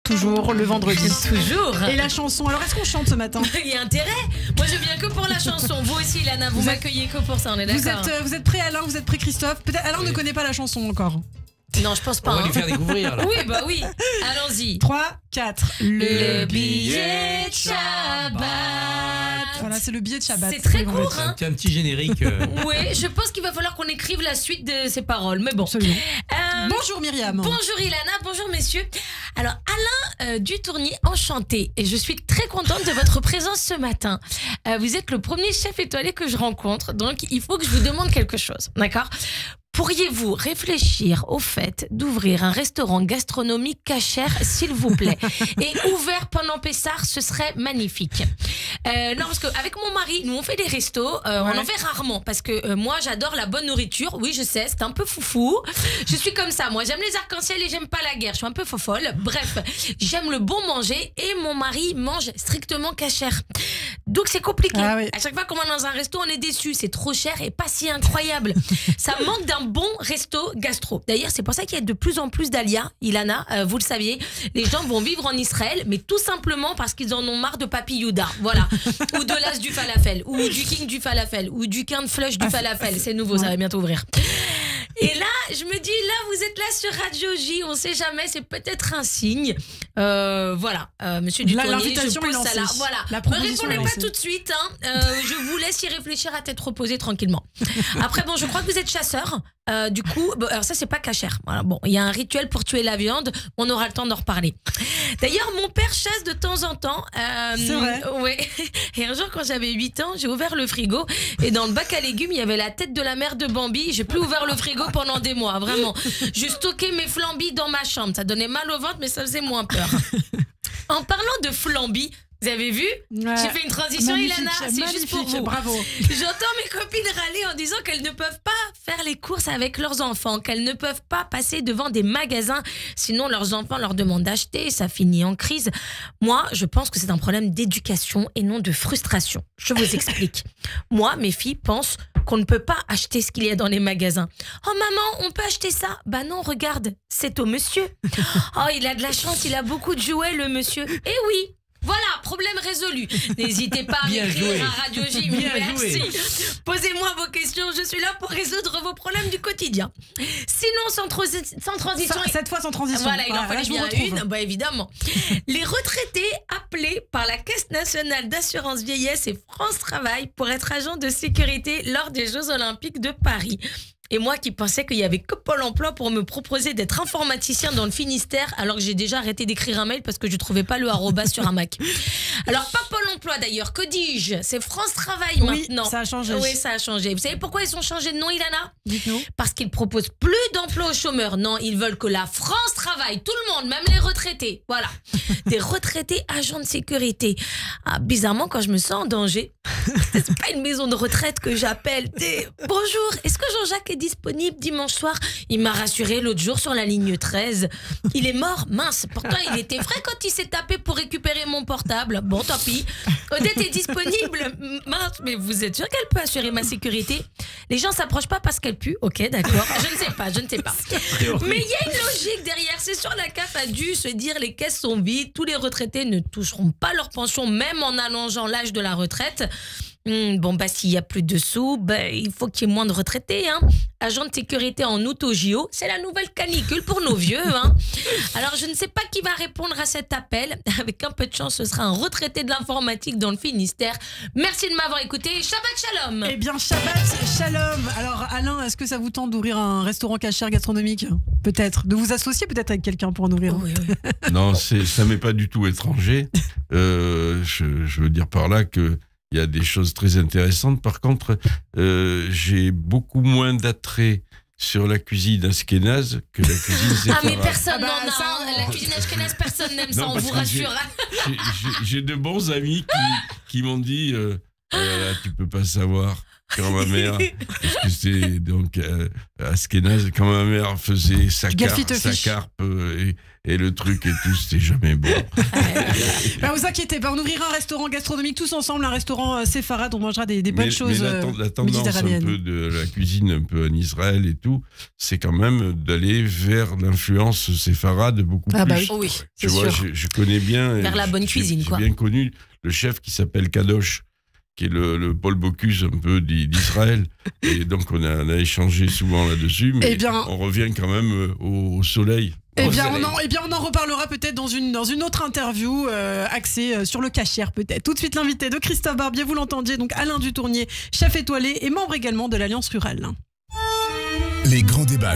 toujours le vendredi. Toujours. Et la chanson, alors est-ce qu'on chante ce matin? Il y a intérêt. Moi je viens que pour la chanson. Vous aussi Ilana, vous m'accueillez que pour ça, on est d'accord. Vous êtes prêts Alain, vous êtes prêts Christophe? Peut-être Alain ne connaît pas la chanson encore. Non, je pense pas. On va lui faire découvrir là. Oui, bah oui. Allons-y. 3, 4. Le billet de Shabbat. Voilà, c'est le billet de Shabbat. C'est très court, hein. Un petit générique. Oui, je pense qu'il va falloir qu'on écrive la suite de ces paroles. Mais bon. Absolument. Bonjour Myriam. Bonjour Ilana, bonjour messieurs. Alors Alain Dutournier, enchanté. Et je suis très contente de votre présence ce matin. Vous êtes le premier chef étoilé que je rencontre. Donc il faut que je vous demande quelque chose. D'accord ? Pourriez-vous réfléchir au fait d'ouvrir un restaurant gastronomique cachère, s'il vous plaît, et ouvert pendant Pessah, ce serait magnifique. Non, parce qu'avec mon mari, nous on fait des restos, on en fait rarement, parce que moi j'adore la bonne nourriture. Oui, je sais, c'est un peu foufou. Je suis comme ça, moi j'aime les arcs-en-ciel et j'aime pas la guerre. Je suis un peu fofolle. Bref, j'aime le bon manger et mon mari mange strictement cachère. Donc c'est compliqué. Ah oui. À chaque fois qu'on va dans un resto, on est déçu. C'est trop cher et pas si incroyable. Ça manque d'un bon resto gastro. D'ailleurs, c'est pour ça qu'il y a de plus en plus d'Alia, Ilana, vous le saviez. Les gens vont vivre en Israël, mais tout simplement parce qu'ils en ont marre de Papi Youda. Voilà. Ou de l'as du falafel, ou du king du falafel, ou du quin de flush du falafel. C'est nouveau, ça va bientôt ouvrir. Et là, je me dis, là, vous êtes là sur Radio J, on sait jamais, c'est peut-être un signe. Voilà, monsieur Dutournier, l'invitation je est pose ça lancée. là. Voilà. La Ne proposition répondez est pas lancée. tout de suite, hein. Je vous laisse y réfléchir à tête reposée tranquillement. Après, bon, je crois que vous êtes chasseur. Du coup, bon, alors ça, c'est pas cachère. Voilà, bon, il y a un rituel pour tuer la viande. On aura le temps d'en reparler. D'ailleurs, mon père chasse de temps en temps. C'est vrai. Ouais. Et un jour, quand j'avais 8 ans, j'ai ouvert le frigo et dans le bac à légumes, il y avait la tête de la mère de Bambi. J'ai plus ouvert le frigo pendant des mois, vraiment. Je stockais mes flambis dans ma chambre. Ça donnait mal au ventre, mais ça faisait moins peur. En parlant de flambis, vous avez vu? Ouais. J'ai fait une transition, Magnifique, Ilana. C'est juste pour magnifique, vous. bravo. J'entends mes copines râler en disant qu'elles ne peuvent pas faire les courses avec leurs enfants, qu'elles ne peuvent pas passer devant des magasins, sinon leurs enfants leur demandent d'acheter, ça finit en crise. Moi, je pense que c'est un problème d'éducation et non de frustration. Je vous explique. Moi, mes filles pensent qu'on ne peut pas acheter ce qu'il y a dans les magasins. Oh maman, on peut acheter ça? Bah non, regarde, c'est au monsieur. Oh, il a de la chance, il a beaucoup de jouets, le monsieur. Eh oui. Voilà, problème résolu. N'hésitez pas à Bien m'écrire joué. à Radio J. Bien Merci. joué. Posez-moi vos questions, je suis là pour résoudre vos problèmes du quotidien. Sinon, sans transition... Cette fois sans transition. Voilà, il en Là, fallait je vous bien retrouve. une, bah évidemment. Les retraités appelés par la Caisse nationale d'assurance vieillesse et France Travail pour être agents de sécurité lors des Jeux Olympiques de Paris. Et moi qui pensais qu'il y avait que Pôle emploi pour me proposer d'être informaticien dans le Finistère, alors que j'ai déjà arrêté d'écrire un mail parce que je trouvais pas le arrobas sur un Mac. Alors pas Pôle emploi d'ailleurs, que dis-je? C'est France Travail Oui, maintenant. ça a changé. Oui, ça a changé. Vous savez pourquoi ils ont changé de nom, Ilana? Dites-nous. Parce qu'ils proposent plus d'emplois aux chômeurs. Non, ils veulent que la France travaille. Tout le monde, même les retraités. Voilà. Des retraités agents de sécurité. Ah, bizarrement, quand je me sens en danger, c'est pas une maison de retraite que j'appelle. Bonjour, est-ce que Jean-Jacques est disponible dimanche soir? Il m'a rassuré l'autre jour sur la ligne 13. Il est mort, mince. Pourtant, il était vrai quand il s'est tapé pour récupérer mon portable. Bon, tant pis. Odette est disponible. Mince, mais vous êtes sûr qu'elle peut assurer ma sécurité? Les gens s'approchent pas parce qu'elle pue. Ok, d'accord. Je ne sais pas. Mais il y a une logique derrière. C'est sûr, la CAF a dû se dire les caisses sont vides. Tous les retraités ne toucheront pas leur pension, même en allongeant l'âge de la retraite. Bon, bah, s'il y a plus de sous, bah, il faut qu'il y ait moins de retraités, hein. Agent de sécurité en août au JO, c'est la nouvelle canicule pour nos vieux, hein. Alors, je ne sais pas qui va répondre à cet appel. Avec un peu de chance, ce sera un retraité de l'informatique dans le Finistère. Merci de m'avoir écouté. Shabbat Shalom. Eh bien, Shabbat Shalom. Alors, Alain, est-ce que ça vous tente d'ouvrir un restaurant cachère gastronomique? Peut-être. De vous associer peut-être avec quelqu'un pour en ouvrir un. Oui. Non, ça m'est pas du tout étranger. Je veux dire par là que il y a des choses très intéressantes. Par contre, j'ai beaucoup moins d'attrait sur la cuisine ashkénaze que la cuisine séfarade. Ah, mais personne n'en a. ça, La cuisine ashkénaze, personne n'aime ça, Non, on parce vous que rassure. j'ai de bons amis qui m'ont dit tu peux pas savoir. quand ma mère, parce que c'est donc Askénaz, quand ma mère faisait sa carpe et le truc et tout, c'était jamais bon. Bah, vous inquiétez pas, on ouvrira un restaurant gastronomique tous ensemble, un restaurant séfarade, on mangera des bonnes choses la tendance méditerranéennes. un peu de la cuisine un peu en Israël et tout, c'est quand même d'aller vers l'influence séfarade beaucoup plus. Bah oui, tu vois, je connais bien. Vers la bonne cuisine, quoi. J'ai bien connu le chef qui s'appelle Kadosh, qui est le Paul Bocuse un peu d'Israël. Et donc, on a échangé souvent là-dessus, mais on revient quand même au soleil. On en reparlera peut-être dans une autre interview axée sur le cachère peut-être. Tout de suite l'invité de Christophe Barbier, vous l'entendiez, donc Alain Dutournier, chef étoilé et membre également de l'Alliance Rurale. Les grands débats.